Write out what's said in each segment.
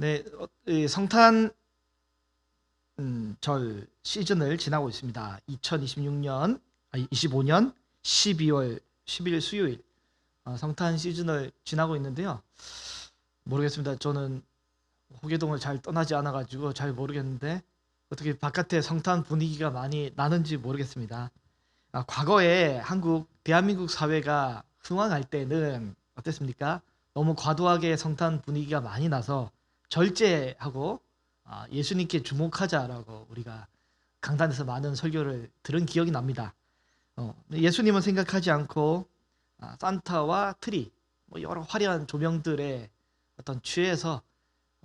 네, 이 성탄 절 시즌을 지나고 있습니다. 2026년, 25년 12월 10일 수요일 성탄 시즌을 지나고 있는데요. 모르겠습니다. 저는 호계동을 잘 떠나지 않아가지고 잘 모르겠는데 어떻게 바깥에 성탄 분위기가 많이 나는지 모르겠습니다. 과거에 대한민국 사회가 흥왕할 때는 어땠습니까? 너무 과도하게 성탄 분위기가 많이 나서 절제하고 예수님께 주목하자라고 우리가 강단에서 많은 설교를 들은 기억이 납니다. 예수님은 생각하지 않고 산타와 트리, 뭐 여러 화려한 조명들의 어떤 취해서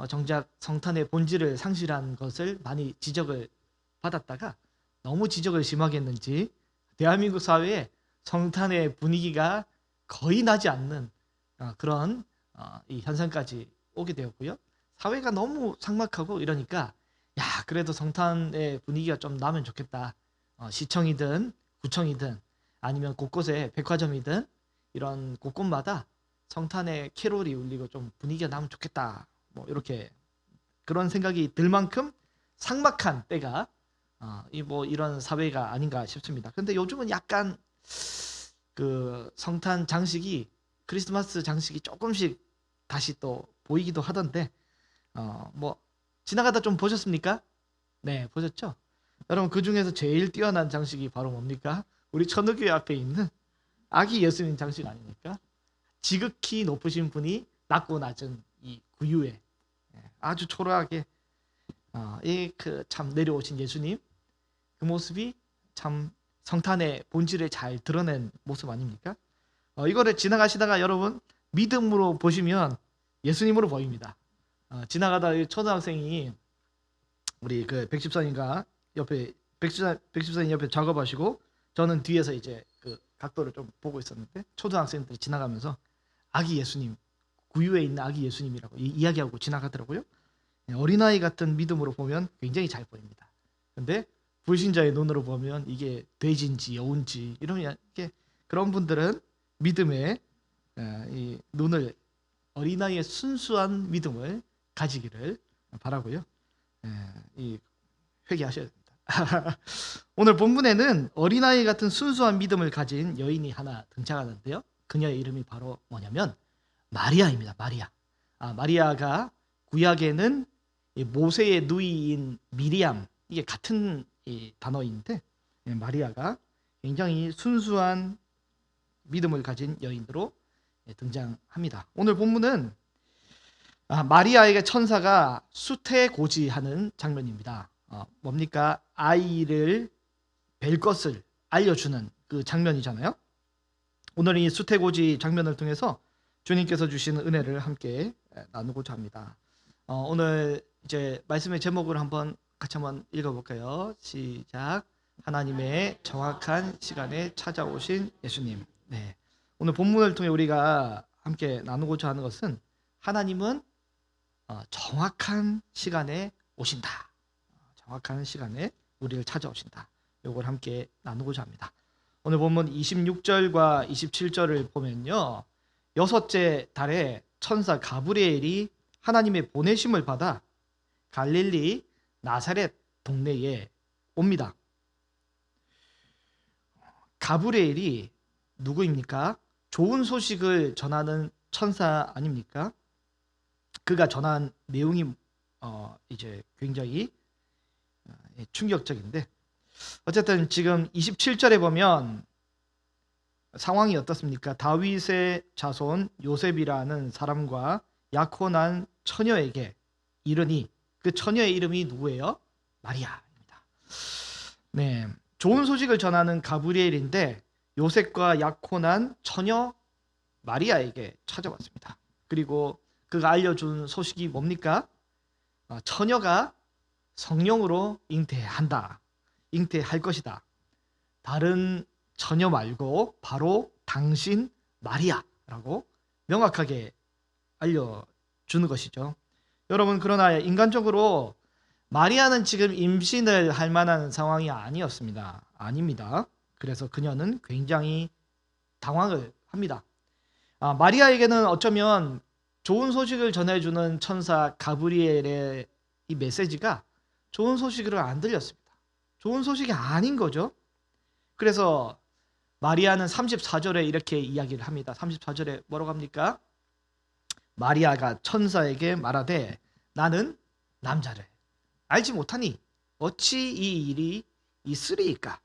정작 성탄의 본질을 상실한 것을 많이 지적을 받았다가 너무 지적을 심하게 했는지 대한민국 사회에 성탄의 분위기가 거의 나지 않는 그런 이 현상까지 오게 되었고요. 사회가 너무 삭막하고 이러니까 야 그래도 성탄의 분위기가 좀 나면 좋겠다. 시청이든 구청이든 아니면 곳곳에 백화점이든 이런 곳곳마다 성탄의 캐롤이 울리고 좀 분위기가 나면 좋겠다. 뭐 이렇게 그런 생각이 들 만큼 삭막한 때가 이런 사회가 아닌가 싶습니다. 근데 요즘은 약간 그 성탄 장식이 크리스마스 장식이 조금씩 다시 또 보이기도 하던데 뭐 지나가다 좀 보셨습니까? 네, 보셨죠? 여러분 그 중에서 제일 뛰어난 장식이 바로 뭡니까? 우리 천우교회 앞에 있는 아기 예수님 장식 아닙니까? 지극히 높으신 분이 낮고 낮은 이 구유에 아주 초라하게 참 내려오신 예수님 그 모습이 참 성탄의 본질을 잘 드러낸 모습 아닙니까? 이거를 지나가시다가 여러분 믿음으로 보시면 예수님으로 보입니다. 지나가다 초등학생이 우리 그 백집사님과 옆에 백집사님 옆에 작업하시고 저는 뒤에서 이제 그 각도를 좀 보고 있었는데 초등학생들이 지나가면서 아기 예수님 구유에 있는 아기 예수님이라고 이야기하고 지나가더라고요. 어린아이 같은 믿음으로 보면 굉장히 잘 보입니다. 근데 불신자의 눈으로 보면 이게 돼지인지 여우인지 이러면 이렇게 그런 분들은 믿음의 이 눈을 어린아이의 순수한 믿음을 가지기를 바라고요. 이 회개하셔야 됩니다. 오늘 본문에는 어린아이 같은 순수한 믿음을 가진 여인이 하나 등장하는데요. 그녀의 이름이 바로 뭐냐면 마리아입니다. 마리아. 마리아가 구약에는 모세의 누이인 미리암 이게 같은 단어인데 마리아가 굉장히 순수한 믿음을 가진 여인으로 등장합니다. 오늘 본문은 마리아에게 천사가 수태고지하는 장면입니다. 뭡니까? 아이를 뵐 것을 알려주는 그 장면이잖아요. 오늘 이 수태고지 장면을 통해서 주님께서 주시는 은혜를 함께 나누고자 합니다. 오늘 이제 말씀의 제목을 같이 한번 읽어볼까요? 시작. 하나님의 정확한 시간에 찾아오신 예수님. 네. 오늘 본문을 통해 우리가 함께 나누고자 하는 것은 하나님은 정확한 시간에 오신다. 정확한 시간에 우리를 찾아오신다. 이걸 함께 나누고자 합니다. 오늘 본문 26절과 27절을 보면요. 여섯째 달에 천사 가브리엘이 하나님의 보내심을 받아 갈릴리 나사렛 동네에 옵니다. 가브리엘이 누구입니까? 좋은 소식을 전하는 천사 아닙니까? 그가 전한 내용이 이제 굉장히 충격적인데 어쨌든 지금 27절에 보면 상황이 어떻습니까? 다윗의 자손 요셉이라는 사람과 약혼한 처녀에게 이르니 그 처녀의 이름이 누구예요? 마리아입니다. 네, 좋은 소식을 전하는 가브리엘인데 요셉과 약혼한 처녀 마리아에게 찾아왔습니다. 그리고 그가 알려준 소식이 뭡니까? 처녀가 성령으로 잉태할 것이다. 다른 처녀 말고 바로 당신 마리아라고 명확하게 알려주는 것이죠. 여러분 그러나 인간적으로 마리아는 지금 임신을 할 만한 상황이 아니었습니다. 아닙니다. 그래서 그녀는 굉장히 당황을 합니다. 마리아에게는 어쩌면 좋은 소식을 전해주는 천사 가브리엘의 이 메시지가 좋은 소식으로 안 들렸습니다. 좋은 소식이 아닌 거죠. 그래서 마리아는 34절에 이렇게 이야기를 합니다. 34절에 뭐라고 합니까? 마리아가 천사에게 말하되 나는 남자를 알지 못하니 어찌 이 일이 있으리이까?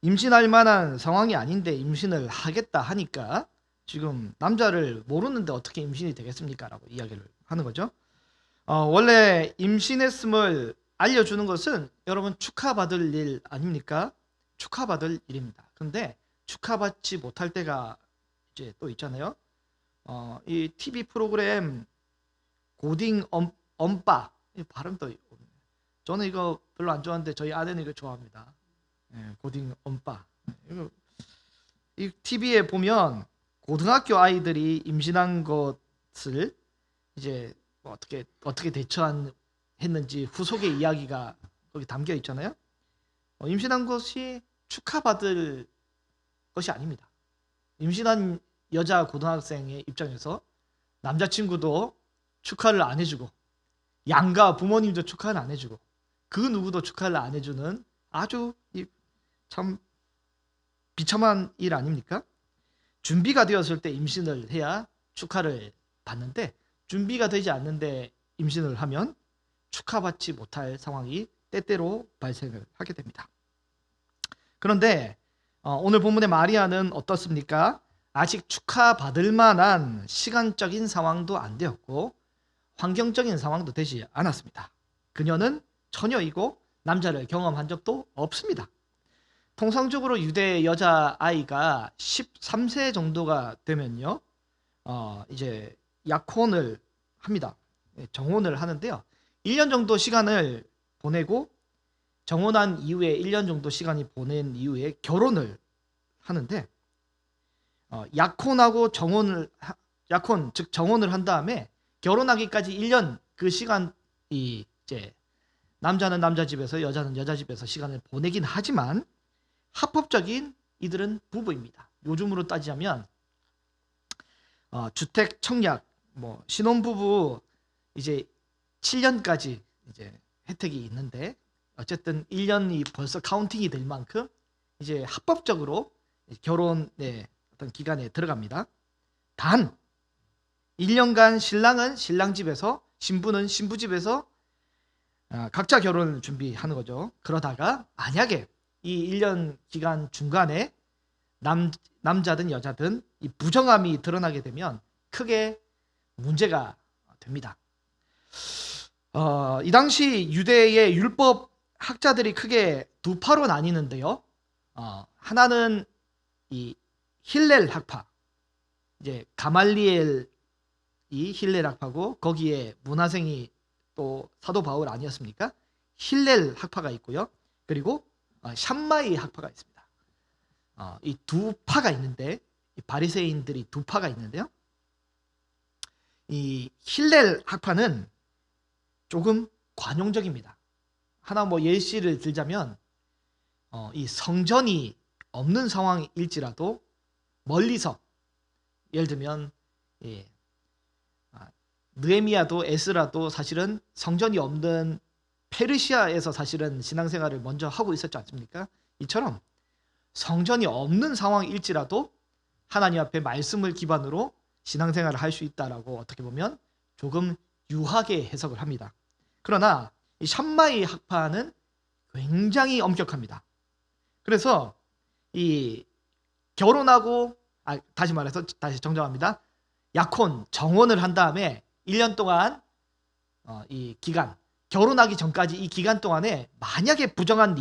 임신할 만한 상황이 아닌데 임신을 하겠다 하니까 지금 남자를 모르는데 어떻게 임신이 되겠습니까? 라고 이야기를 하는 거죠. 원래 임신했음을 알려주는 것은 여러분 축하받을 일 아닙니까? 축하받을 일입니다. 근데 축하받지 못할 때가 이제 또 있잖아요. 이 TV 프로그램 고딩 엄빠, 이 발음도 저는 이거 별로 안 좋아하는데 저희 아내는 이거 좋아합니다. 고딩 엄빠. 이 TV에 보면 고등학교 아이들이 임신한 것을 이제 어떻게 대처했는지 후속의 이야기가 거기 담겨 있잖아요. 임신한 것이 축하받을 것이 아닙니다. 임신한 여자 고등학생의 입장에서 남자친구도 축하를 안 해주고 양가 부모님도 축하를 안 해주고 그 누구도 축하를 안 해주는 아주 참 비참한 일 아닙니까? 준비가 되었을 때 임신을 해야 축하를 받는데 준비가 되지 않는데 임신을 하면 축하받지 못할 상황이 때때로 발생을 하게 됩니다. 그런데 오늘 본문의 마리아는 어떻습니까? 아직 축하받을 만한 시간적인 상황도 안 되었고 환경적인 상황도 되지 않았습니다. 그녀는 처녀이고 남자를 경험한 적도 없습니다. 통상적으로 유대 여자아이가 13세 정도가 되면요 이제 약혼을 합니다. 정혼을 하는데요 1년 정도 시간을 보내고 정혼한 이후에 1년 정도 시간이 보낸 이후에 결혼을 하는데 약혼하고 약혼 즉 정혼을 한 다음에 결혼하기까지 1년 그 시간이 이제 남자는 남자 집에서 여자는 여자 집에서 시간을 보내긴 하지만 합법적인 이들은 부부입니다. 요즘으로 따지자면 주택 청약 신혼부부 이제 7년까지 이제 혜택이 있는데 어쨌든 1년이 벌써 카운팅이 될 만큼 이제 합법적으로 결혼의 어떤 기간에 들어갑니다. 단 1년간 신랑은 신랑 집에서 신부는 신부 집에서 각자 결혼을 준비하는 거죠. 그러다가 만약에 이 1년 기간 중간에 남자든 여자든 이 부정함이 드러나게 되면 크게 문제가 됩니다. 이 당시 유대의 율법 학자들이 크게 두 파로 나뉘는데요. 하나는 이 힐렐 학파, 이제 가말리엘이 힐렐 학파고 거기에 문화생이 또 사도 바울 아니었습니까? 힐렐 학파가 있고요. 그리고 샴마이 학파가 있습니다. 이 두 파가 있는데 이 바리새인들이 두 파가 있는데요. 이 힐렐 학파는 조금 관용적입니다. 하나 예시를 들자면 이 성전이 없는 상황일지라도 멀리서 예를 들면 느헤미야도 에스라도 사실은 성전이 없는 페르시아에서 사실은 신앙생활을 먼저 하고 있었지 않습니까? 이처럼 성전이 없는 상황일지라도 하나님 앞에 말씀을 기반으로 신앙생활을 할 수 있다라고 어떻게 보면 조금 유하게 해석을 합니다. 그러나 이 샴마이 학파는 굉장히 엄격합니다. 그래서 이 결혼하고 다시 정정합니다. 약혼, 정혼을 한 다음에 1년 동안 이 기간, 결혼하기 전까지 이 기간 동안에 만약에 부정한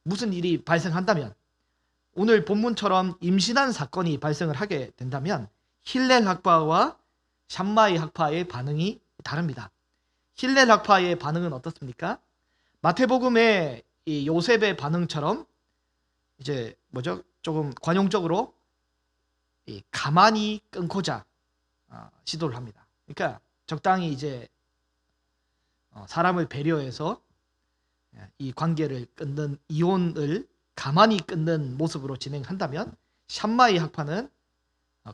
무슨 일이 발생한다면 오늘 본문처럼 임신한 사건이 발생을 하게 된다면 힐렐 학파와 샴마이 학파의 반응이 다릅니다. 힐렐 학파의 반응은 어떻습니까? 마태복음의 이 요셉의 반응처럼 이제 조금 관용적으로 가만히 끊고자 시도를 합니다. 그러니까 적당히 이제 사람을 배려해서 이 관계를 끊는 이혼을 가만히 끊는 모습으로 진행한다면 샴마이 학파는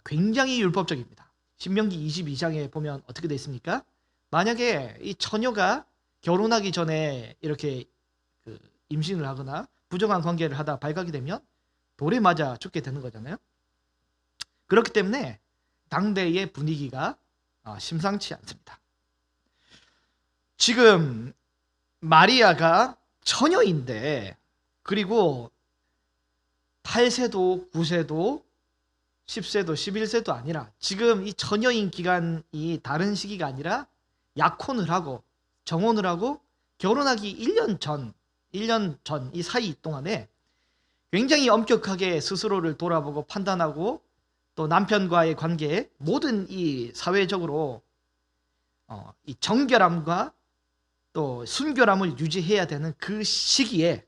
굉장히 율법적입니다. 신명기 22장에 보면 어떻게 돼 있습니까? 만약에 이 처녀가 결혼하기 전에 이렇게 그 임신을 하거나 부정한 관계를 하다 발각이 되면 돌에 맞아 죽게 되는 거잖아요. 그렇기 때문에 당대의 분위기가 심상치 않습니다. 지금 마리아가 처녀인데, 그리고 8세도 9세도 10세도 11세도 아니라 지금 이 처녀인 기간이 다른 시기가 아니라 약혼을 하고 정혼을 하고 결혼하기 1년 전 이 사이 동안에 굉장히 엄격하게 스스로를 돌아보고 판단하고 또 남편과의 관계, 모든 이 사회적으로 이 정결함과 또 순결함을 유지해야 되는 그 시기에,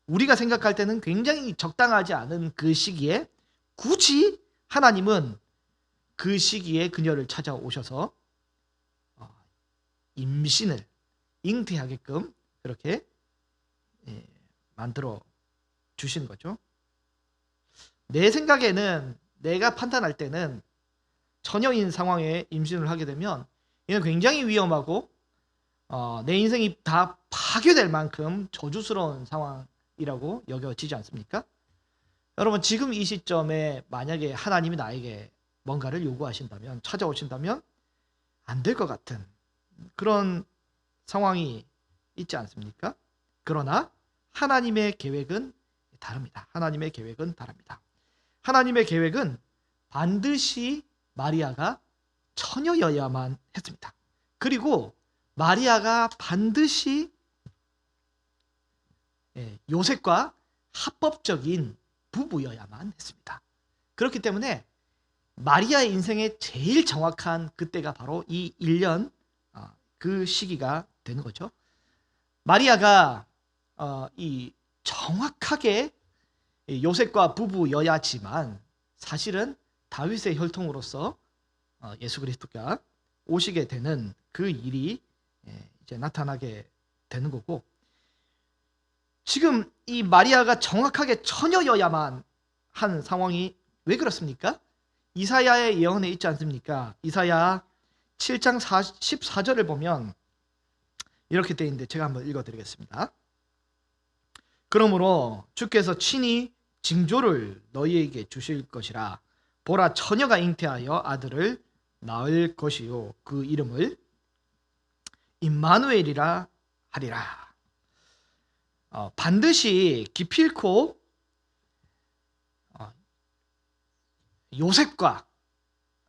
우리가 생각할 때는 굉장히 적당하지 않은 그 시기에 굳이 하나님은 그 시기에 그녀를 찾아오셔서 임신을 잉태하게끔 그렇게 만들어 주신 거죠. 내 생각에는, 내가 판단할 때는 처녀인 상황에 임신을 하게 되면 이는 굉장히 위험하고 내 인생이 다 파괴될 만큼 저주스러운 상황이라고 여겨지지 않습니까? 여러분, 지금 이 시점에 만약에 하나님이 나에게 뭔가를 요구하신다면, 찾아오신다면 안 될 것 같은 그런 상황이 있지 않습니까? 그러나 하나님의 계획은 다릅니다. 하나님의 계획은 다릅니다. 하나님의 계획은 반드시 마리아가 처녀여야만 했습니다. 그리고 마리아가 반드시 요셉과 합법적인 부부여야만 했습니다. 그렇기 때문에 마리아의 인생에 제일 정확한 그때가 바로 이 1년 그 시기가 되는 거죠. 마리아가 이 정확하게 요셉과 부부여야지만 사실은 다윗의 혈통으로서 예수 그리스도가 오시게 되는 그 일이 이제 나타나게 되는 거고, 지금 이 마리아가 정확하게 처녀여야만 한 상황이 왜 그렇습니까? 이사야의 예언에 있지 않습니까? 이사야 7장 14절을 보면 이렇게 되어 있는데 제가 한번 읽어드리겠습니다. 그러므로 주께서 친히 징조를 너희에게 주실 것이라. 보라, 처녀가 잉태하여 아들을 낳을 것이요 그 이름을 임마누엘이라 하리라. 반드시 기필코 요셉과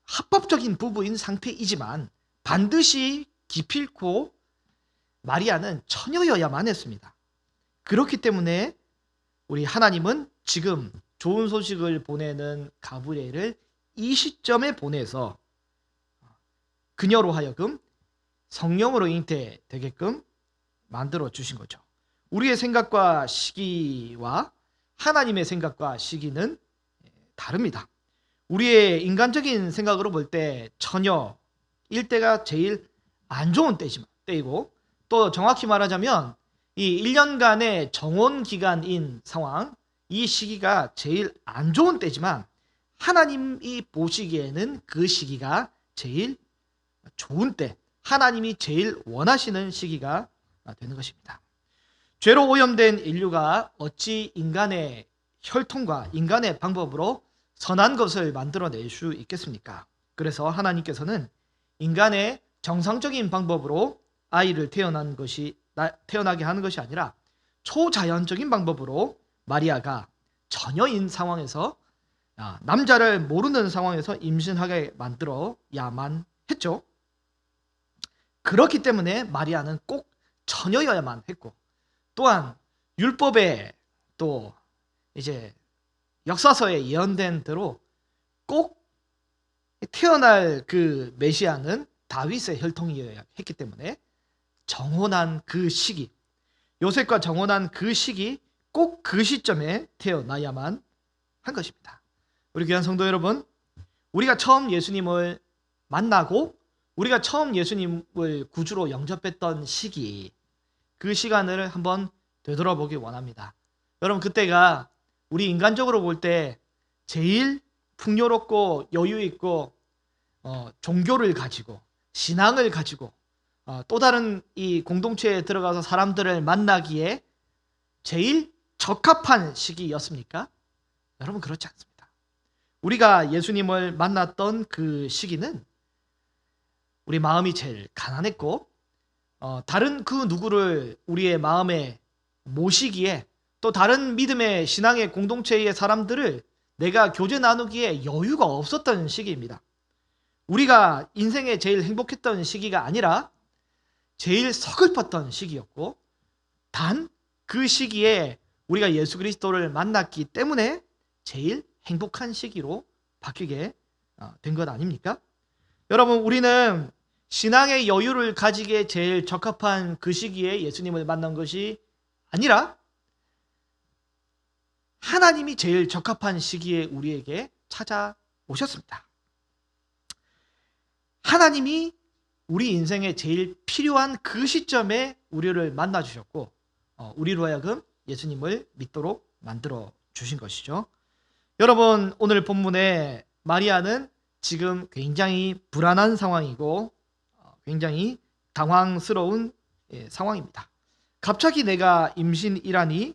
합법적인 부부인 상태이지만 반드시 기필코 마리아는 처녀여야만 했습니다. 그렇기 때문에 우리 하나님은 지금 좋은 소식을 보내는 가브리엘을 이 시점에 보내서 그녀로 하여금 성령으로 잉태되게끔 만들어 주신 거죠. 우리의 생각과 시기와 하나님의 생각과 시기는 다릅니다. 우리의 인간적인 생각으로 볼 때 처녀일 때가 제일 안 좋은 때이고, 또 정확히 말하자면 이 1년간의 정혼 기간인 상황, 이 시기가 제일 안 좋은 때지만 하나님이 보시기에는 그 시기가 제일 좋은 때, 하나님이 제일 원하시는 시기가 되는 것입니다. 죄로 오염된 인류가 어찌 인간의 혈통과 인간의 방법으로 선한 것을 만들어낼 수 있겠습니까? 그래서 하나님께서는 인간의 정상적인 방법으로 아이를 태어나게 하는 것이 아니라 초자연적인 방법으로 마리아가 처녀인 상황에서, 남자를 모르는 상황에서 임신하게 만들어야만 했죠. 그렇기 때문에 마리아는 꼭 처녀여야만 했고, 또한 율법에 또 이제 역사서에 예언된 대로 꼭 태어날 그 메시아는 다윗의 혈통이어야 했기 때문에 정혼한 그 시기, 요셉과 정혼한 그 시기, 꼭 그 시점에 태어나야만 한 것입니다. 우리 귀한 성도 여러분, 우리가 처음 예수님을 만나고 우리가 처음 예수님을 구주로 영접했던 시기, 그 시간을 한번 되돌아보기 원합니다. 여러분, 그때가 우리 인간적으로 볼 때 제일 풍요롭고 여유 있고 종교를 가지고 신앙을 가지고 또 다른 이 공동체에 들어가서 사람들을 만나기에 제일 적합한 시기였습니까? 여러분, 그렇지 않습니다. 우리가 예수님을 만났던 그 시기는 우리 마음이 제일 가난했고 다른 그 누구를 우리의 마음에 모시기에, 또 다른 믿음의 신앙의 공동체의 사람들을 내가 교제 나누기에 여유가 없었던 시기입니다. 우리가 인생에 제일 행복했던 시기가 아니라 제일 서글펐던 시기였고, 단 그 시기에 우리가 예수 그리스도를 만났기 때문에 제일 행복한 시기로 바뀌게 된 것 아닙니까? 여러분, 우리는 신앙의 여유를 가지기에 제일 적합한 그 시기에 예수님을 만난 것이 아니라 하나님이 제일 적합한 시기에 우리에게 찾아오셨습니다. 하나님이 우리 인생에 제일 필요한 그 시점에 우리를 만나 주셨고, 우리로 하여금 예수님을 믿도록 만들어 주신 것이죠. 여러분, 오늘 본문에 마리아는 지금 굉장히 불안한 상황이고 굉장히 당황스러운 상황입니다. 갑자기 내가 임신이라니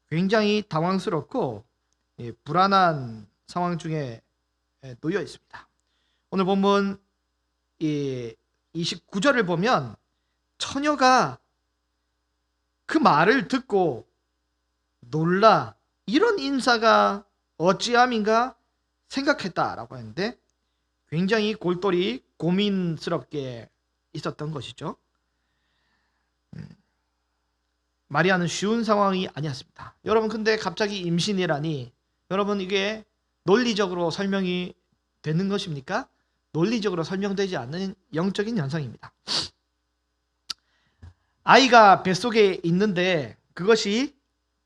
굉장히 당황스럽고 불안한 상황 중에 놓여 있습니다. 오늘 본문 29절을 보면 처녀가 그 말을 듣고 놀라 이런 인사가 어찌함인가 생각했다라고 하는데, 굉장히 골똘히 고민스럽게 있었던 것이죠. 마리아는 쉬운 상황이 아니었습니다. 여러분, 근데 갑자기 임신이라니, 여러분, 이게 논리적으로 설명이 되는 것입니까? 논리적으로 설명되지 않는 영적인 현상입니다. 아이가 뱃속에 있는데 그것이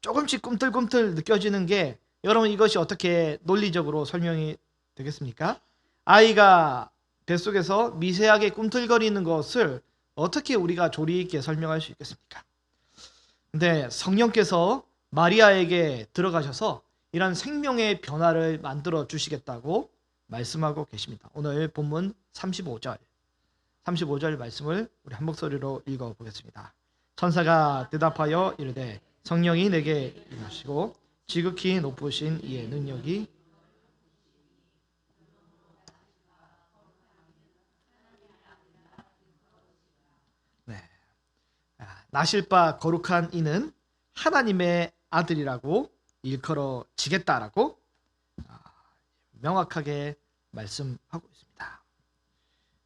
조금씩 꿈틀꿈틀 느껴지는 게, 여러분, 이것이 어떻게 논리적으로 설명이 되겠습니까? 아이가 뱃속에서 미세하게 꿈틀거리는 것을 어떻게 우리가 조리 있게 설명할 수 있겠습니까? 근데 성령께서 마리아에게 들어가셔서 이런 생명의 변화를 만들어 주시겠다고 말씀하고 계십니다. 오늘 본문 35절 말씀을 우리 한 목소리로 읽어보겠습니다. 천사가 대답하여 이르되 성령이 내게 임하시고 지극히 높으신 이의 능력이 나실 바 거룩한 이는 하나님의 아들이라고 일컬어지겠다라고 명확하게 말씀하고 있습니다.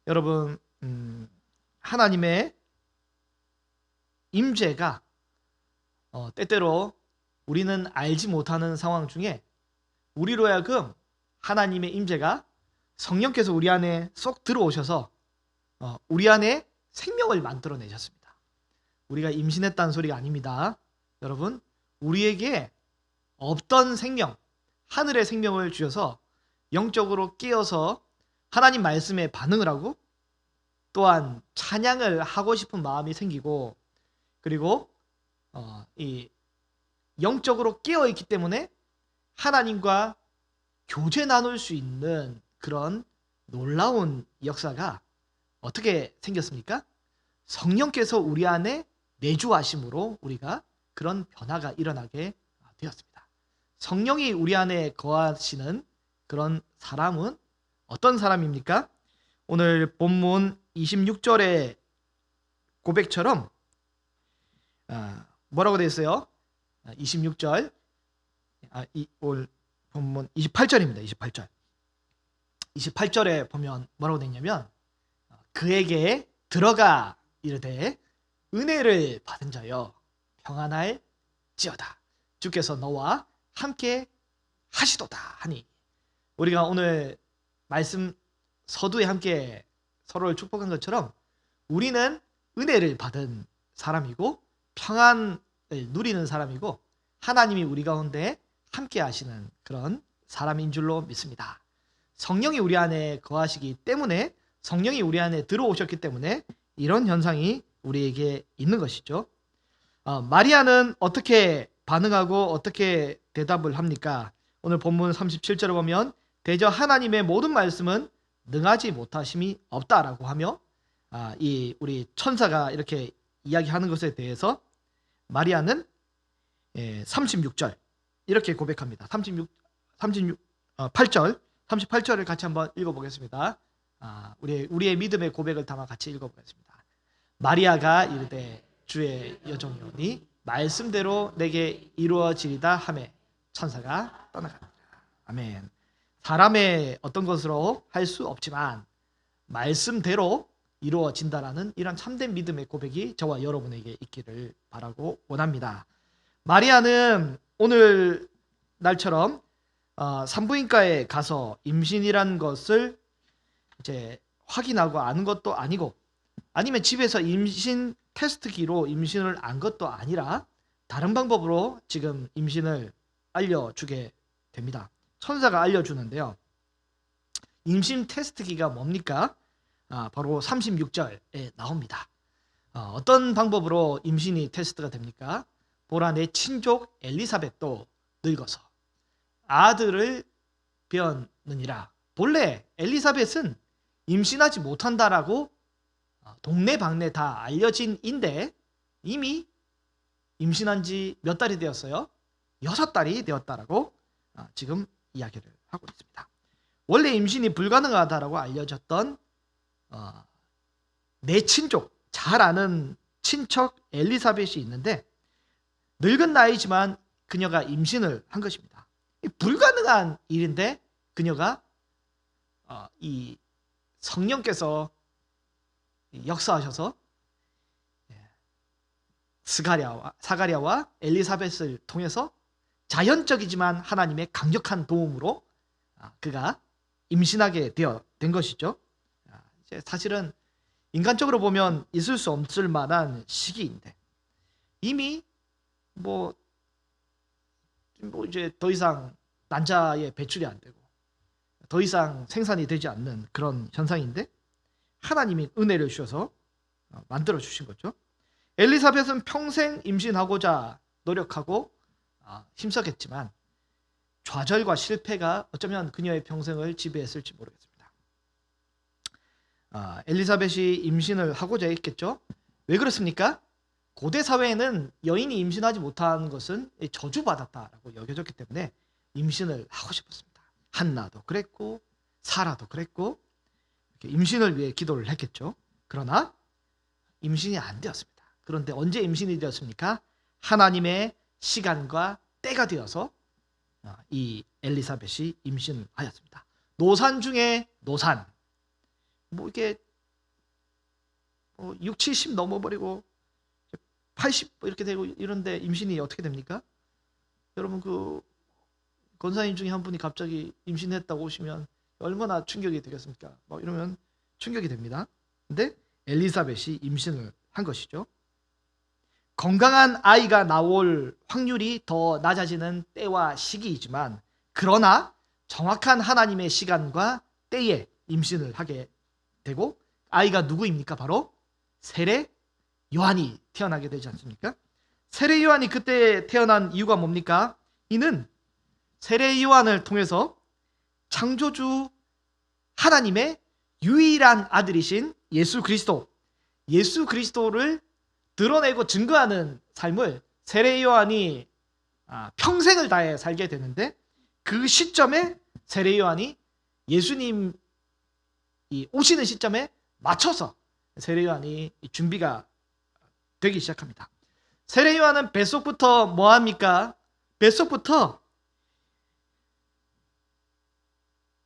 여러분, 하나님의 임재가 때때로 우리는 알지 못하는 상황 중에 우리로 하여금 하나님의 임재가 성령께서 우리 안에 쏙 들어오셔서 우리 안에 생명을 만들어내셨습니다. 우리가 임신했다는 소리가 아닙니다. 여러분, 우리에게 없던 생명, 하늘의 생명을 주셔서 영적으로 깨어서 하나님 말씀에 반응을 하고, 또한 찬양을 하고 싶은 마음이 생기고, 그리고 이 영적으로 깨어있기 때문에 하나님과 교제 나눌 수 있는 그런 놀라운 역사가 어떻게 생겼습니까? 성령께서 우리 안에 내주하심으로 우리가 그런 변화가 일어나게 되었습니다. 성령이 우리 안에 거하시는 그런 사람은 어떤 사람입니까? 오늘 본문 26절의 고백처럼 뭐라고 되어 있어요? 26절, 오늘 본문 28절입니다. 28절에 보면 뭐라고 되어 있냐면, 그에게 들어가 이르되 은혜를 받은 자여 평안할지어다 주께서 너와 함께 하시도다 하니, 우리가 오늘 말씀 서두에 함께 서로를 축복한 것처럼 우리는 은혜를 받은 사람이고 평안을 누리는 사람이고 하나님이 우리 가운데 함께 하시는 그런 사람인 줄로 믿습니다. 성령이 우리 안에 거하시기 때문에, 성령이 우리 안에 들어오셨기 때문에 이런 현상이 우리에게 있는 것이죠. 마리아는 어떻게 반응하고 어떻게 대답을 합니까? 오늘 본문 37절을 보면 대저 하나님의 모든 말씀은 능하지 못하심이 없다라고 하며 이 우리 천사가 이렇게 이야기하는 것에 대해서 마리아는 36절 이렇게 고백합니다. 8절, 38절을 같이 한번 읽어보겠습니다. 우리의 믿음의 고백을 담아 같이 읽어보겠습니다. 마리아가 이르되 주의 여종이오니 말씀대로 내게 이루어지리다 하매 천사가 떠나가니라. 아멘. 사람의 어떤 것으로 할 수 없지만 말씀대로 이루어진다라는 이런 참된 믿음의 고백이 저와 여러분에게 있기를 바라고 원합니다. 마리아는 오늘 날처럼 산부인과에 가서 임신이란 것을 이제 확인하고 아는 것도 아니고, 아니면 집에서 임신 테스트기로 임신을 안 것도 아니라 다른 방법으로 지금 임신을 알려주게 됩니다. 천사가 알려주는데요. 임신 테스트기가 뭡니까? 바로 36절에 나옵니다. 어떤 방법으로 임신이 테스트가 됩니까? 보라, 내 친족 엘리사벳도 늙어서 아들을 배었느니라. 본래 엘리사벳은 임신하지 못한다라고 동네방네 다 알려진 인데 이미 임신한 지 몇 달이 되었어요? 6달이 되었다라고 지금 이야기를 하고 있습니다. 원래 임신이 불가능하다라고 알려졌던 내 친족, 잘 아는 친척 엘리사벳이 있는데 늙은 나이지만 그녀가 임신을 한 것입니다. 불가능한 일인데 그녀가 이 성령께서 역사하셔서 사가랴와 엘리사벳을 통해서 자연적이지만 하나님의 강력한 도움으로 그가 임신하게 된 것이죠. 사실은 인간적으로 보면 있을 수 없을 만한 시기인데 이미 뭐 이제 더 이상 난자에 배출이 안 되고 더 이상 생산이 되지 않는 그런 현상인데 하나님이 은혜를 주셔서 만들어 주신 거죠. 엘리사벳은 평생 임신하고자 노력하고 힘썼겠지만 좌절과 실패가 어쩌면 그녀의 평생을 지배했을지 모르겠습니다. 엘리사벳이 임신을 하고자 했겠죠. 왜 그렇습니까? 고대 사회에는 여인이 임신하지 못한 것은 저주받았다라고 여겨졌기 때문에 임신을 하고 싶었습니다. 한나도 그랬고 사라도 그랬고 임신을 위해 기도를 했겠죠. 그러나 임신이 안 되었습니다. 그런데 언제 임신이 되었습니까? 하나님의 시간과 때가 되어서 이 엘리사벳이 임신을 하였습니다. 노산 중에 노산. 이게 6, 70 넘어버리고 80 이렇게 되고 이런데 임신이 어떻게 됩니까? 여러분 그 권사님 중에 한 분이 갑자기 임신했다고 오시면 얼마나 충격이 되겠습니까? 이러면 충격이 됩니다. 근데 엘리사벳이 임신을 한 것이죠. 건강한 아이가 나올 확률이 더 낮아지는 때와 시기이지만 그러나 정확한 하나님의 시간과 때에 임신을 하게 되고 아이가 누구입니까? 바로 세례 요한이 태어나게 되지 않습니까? 세례 요한이 그때 태어난 이유가 뭡니까? 이는 세례 요한을 통해서 창조주 하나님의 유일한 아들이신 예수 그리스도를 드러내고 증거하는 삶을 세례 요한이 평생을 다해 살게 되는데 그 시점에 세례 요한이 예수님이 오시는 시점에 맞춰서 세례 요한이 준비가 되기 시작합니다. 세례 요한은 뱃속부터 뭐 합니까? 뱃속부터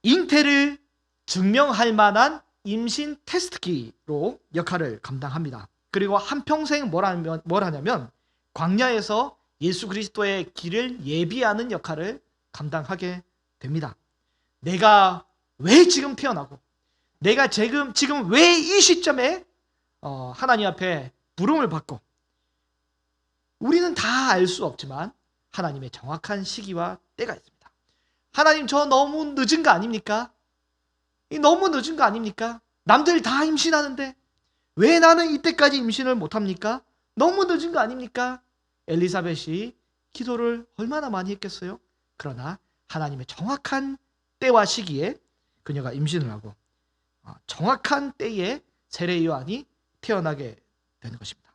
잉태를 증명할 만한 임신 테스트기로 역할을 감당합니다. 그리고 한평생 뭘 하냐면 광야에서 예수 그리스도의 길을 예비하는 역할을 감당하게 됩니다. 내가 왜 지금 태어나고 내가 지금 왜 이 시점에 하나님 앞에 부름을 받고 우리는 다 알 수 없지만 하나님의 정확한 시기와 때가 있습니다. 하나님 저 너무 늦은 거 아닙니까? 너무 늦은 거 아닙니까? 남들 다 임신하는데 왜 나는 이때까지 임신을 못합니까? 너무 늦은 거 아닙니까? 엘리사벳이 기도를 얼마나 많이 했겠어요? 그러나 하나님의 정확한 때와 시기에 그녀가 임신을 하고 정확한 때에 세례 요한이 태어나게 되는 것입니다.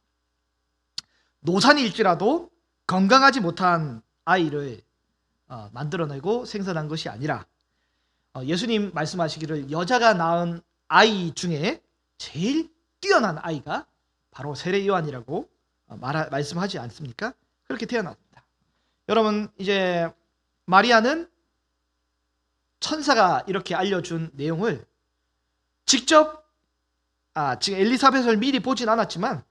노산일지라도 건강하지 못한 아이를 만들어내고 생산한 것이 아니라 예수님 말씀하시기를 여자가 낳은 아이 중에 제일 뛰어난 아이가 바로 세례 요한이라고 말씀하지 않습니까? 그렇게 태어났습니다. 여러분, 이제 마리아는 천사가 이렇게 알려준 내용을 직접 지금 엘리사벳을 미리 보진 않았지만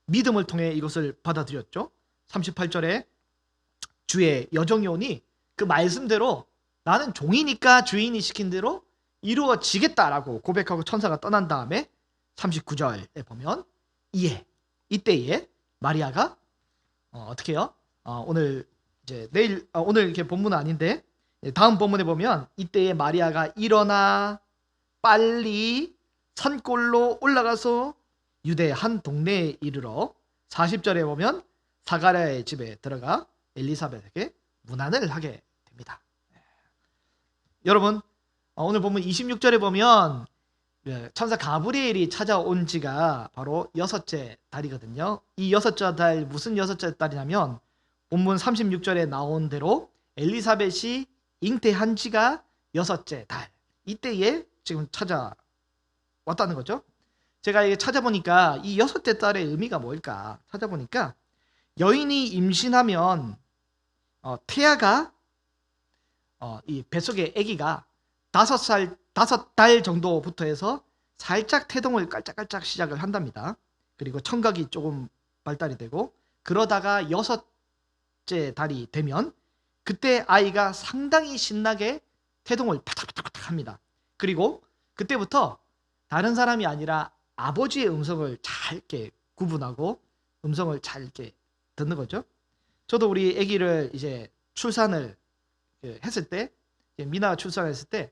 믿음을 통해 이것을 받아들였죠. 38절에 주의 여종이 오니 그 말씀대로 나는 종이니까 주인이 시킨 대로 이루어지겠다라고 고백하고 천사가 떠난 다음에 39절에 보면 이때에 마리아가 어떻게 해요? 오늘 이제 오늘 이렇게 본문은 아닌데 다음 본문에 보면 이때에 마리아가 일어나 빨리 산골로 올라가서 유대 한 동네에 이르러 40절에 보면 사가랴의 집에 들어가 엘리사벳에게 문안을 하게 됩니다. 여러분, 오늘 본문 26절에 보면 천사 가브리엘이 찾아온 지가 바로 6째 달이거든요. 이 6째 달, 무슨 6째 달이냐면 본문 36절에 나온 대로 엘리사벳이 잉태한 지가 6째 달, 이때에 지금 찾아왔다는 거죠. 제가 이게 찾아보니까 이 6째 달의 의미가 뭘까 찾아보니까 여인이 임신하면 태아가 이 뱃속의 아기가 5달 정도부터 해서 살짝 태동을 깔짝깔짝 시작을 한답니다. 그리고 청각이 조금 발달이 되고 그러다가 6째 달이 되면 그때 아이가 상당히 신나게 태동을 파닥파닥 합니다. 그리고 그때부터 다른 사람이 아니라 아버지의 음성을 잘 이렇게 구분하고 음성을 잘 이렇게 듣는 거죠. 저도 우리 아기를 이제 출산을 했을 때, 미나가 출산했을 때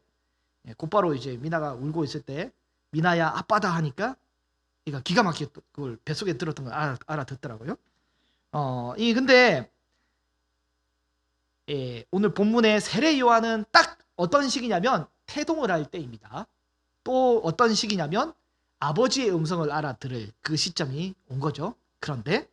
곧바로 이제 미나가 울고 있을 때 미나야 아빠다 하니까 얘가 기가 막히게 그걸 뱃속에 들었던 걸 알아듣더라고요. 근데 오늘 본문의 세례 요한은 딱 어떤 시기냐면 태동을 할 때입니다. 또 어떤 시기냐면 아버지의 음성을 알아들을 그 시점이 온 거죠. 그런데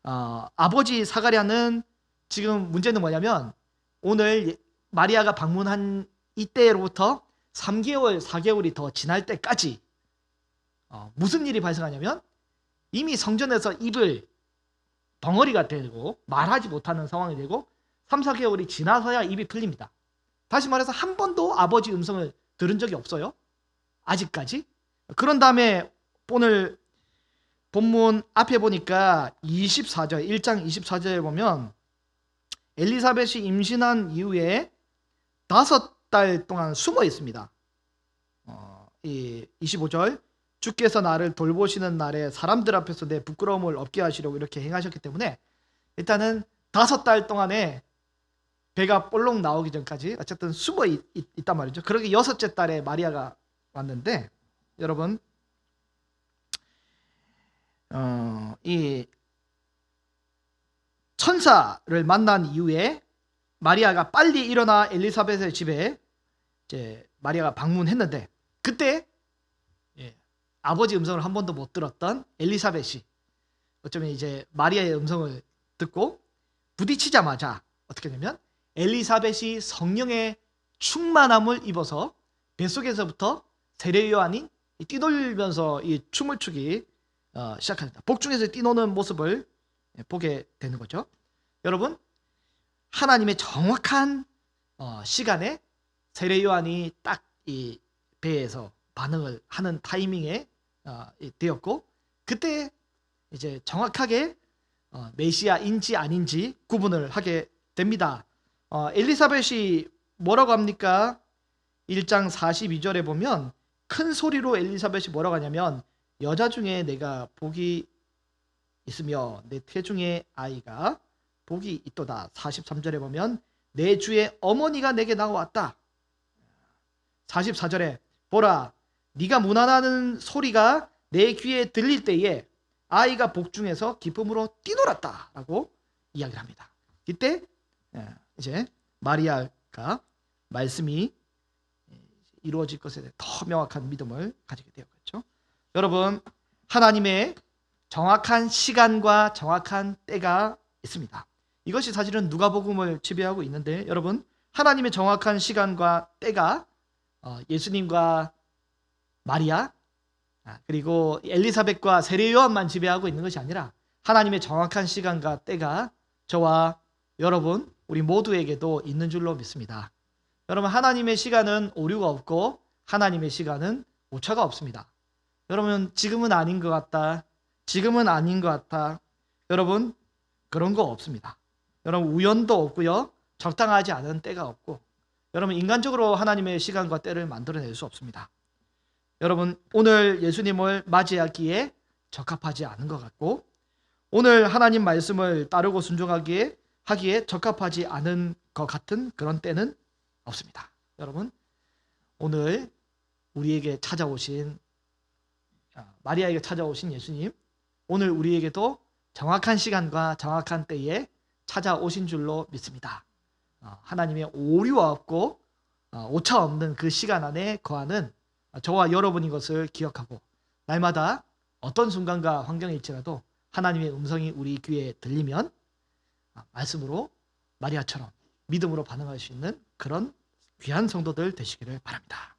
아버지 사가랴는 지금 문제는 뭐냐면 오늘 마리아가 방문한 이때로부터 3개월, 4개월이 더 지날 때까지 무슨 일이 발생하냐면 이미 성전에서 입을 벙어리가 되고 말하지 못하는 상황이 되고 3, 4개월이 지나서야 입이 풀립니다. 다시 말해서 한 번도 아버지 음성을 들은 적이 없어요. 아직까지. 그런 다음에 오늘 본문 앞에 보니까 24절, 1장 24절에 보면 엘리사벳이 임신한 이후에 5달 동안 숨어 있습니다. 25절 주께서 나를 돌보시는 날에 사람들 앞에서 내 부끄러움을 없게 하시려고 이렇게 행하셨기 때문에 일단은 5달 동안에 배가 볼록 나오기 전까지 어쨌든 숨어 있단 말이죠. 그러게 6째 달에 마리아가 왔는데 여러분 이 천사를 만난 이후에 마리아가 빨리 일어나 엘리사벳의 집에 이제 마리아가 방문했는데 그때 아버지 음성을 한 번도 못 들었던 엘리사벳이 어쩌면 이제 마리아의 음성을 듣고 부딪히자마자 어떻게 되면 엘리사벳이 성령의 충만함을 입어서 뱃속에서부터 세례 요한이 뛰놀면서 이 춤을 추기 시작합니다. 복중에서 뛰노는 모습을 보게 되는 거죠. 여러분, 하나님의 정확한 시간에 세례 요한이 딱 이 배에서 반응을 하는 타이밍에 되었고 그때 이제 정확하게 메시아인지 아닌지 구분을 하게 됩니다. 엘리사벳이 뭐라고 합니까? 1장 42절에 보면 큰 소리로 엘리사벳이 뭐라고 하냐면 여자 중에 내가 복이 있으며 내 태중의 아이가 복이 있도다. 43절에 보면 내 주의 어머니가 내게 나왔다. 44절에 보라 네가 문안하는 소리가 내 귀에 들릴 때에 아이가 복중에서 기쁨으로 뛰놀았다 라고 이야기를 합니다. 이때 이제 마리아가 말씀이 이루어질 것에 대해 더 명확한 믿음을 가지게 되었겠죠. 여러분, 하나님의 정확한 시간과 정확한 때가 있습니다. 이것이 사실은 누가복음을 지배하고 있는데, 여러분, 하나님의 정확한 시간과 때가 예수님과 마리아 그리고 엘리사벳과 세례 요한만 지배하고 있는 것이 아니라 하나님의 정확한 시간과 때가 저와 여러분 우리 모두에게도 있는 줄로 믿습니다. 여러분, 하나님의 시간은 오류가 없고 하나님의 시간은 오차가 없습니다. 여러분, 지금은 아닌 것 같다, 지금은 아닌 것 같다, 여러분 그런 거 없습니다. 여러분, 우연도 없고요, 적당하지 않은 때가 없고, 여러분 인간적으로 하나님의 시간과 때를 만들어낼 수 없습니다. 여러분, 오늘 예수님을 맞이하기에 적합하지 않은 것 같고, 오늘 하나님 말씀을 따르고 순종하기에 적합하지 않은 것 같은 그런 때는 없습니다. 여러분, 오늘 우리에게 찾아오신 마리아에게 찾아오신 예수님, 오늘 우리에게도 정확한 시간과 정확한 때에 찾아오신 줄로 믿습니다. 하나님의 오류가 없고 오차 없는 그 시간 안에 거하는 저와 여러분인 것을 기억하고, 날마다 어떤 순간과 환경일지라도 하나님의 음성이 우리 귀에 들리면 말씀으로 마리아처럼 믿음으로 반응할 수 있는 그런 귀한 성도들 되시기를 바랍니다.